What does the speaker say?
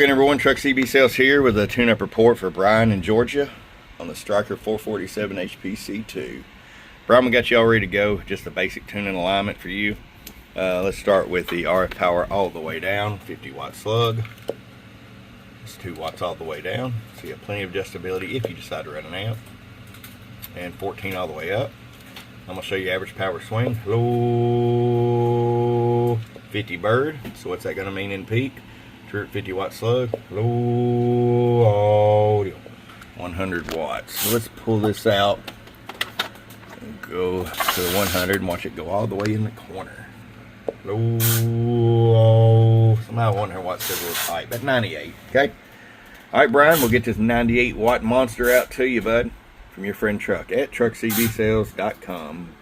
again, everyone. Truck CB Sales here with a tune-up report for Brian in Georgia on the Stryker 447hpc2. Brian, we got you all ready to go. Just a basic tuning alignment for you. Let's start with the RF power all the way down, 50 watt slug. It's 2 watts all the way down, so you have plenty of adjustability if you decide to run an amp. And 14 all the way up. I'm going to show you average power swing. Low 50 bird. So what's that going to mean in peak? 50 watt slug. Low audio. 100 watts. So let's pull this out and go to the 100 and watch it go all the way in the corner. Low. Somehow 100 watts is a little tight, but 98. Okay. All right, Brian, we'll get this 98 watt monster out to you, bud, from your friend Truck at truckcbsales.com.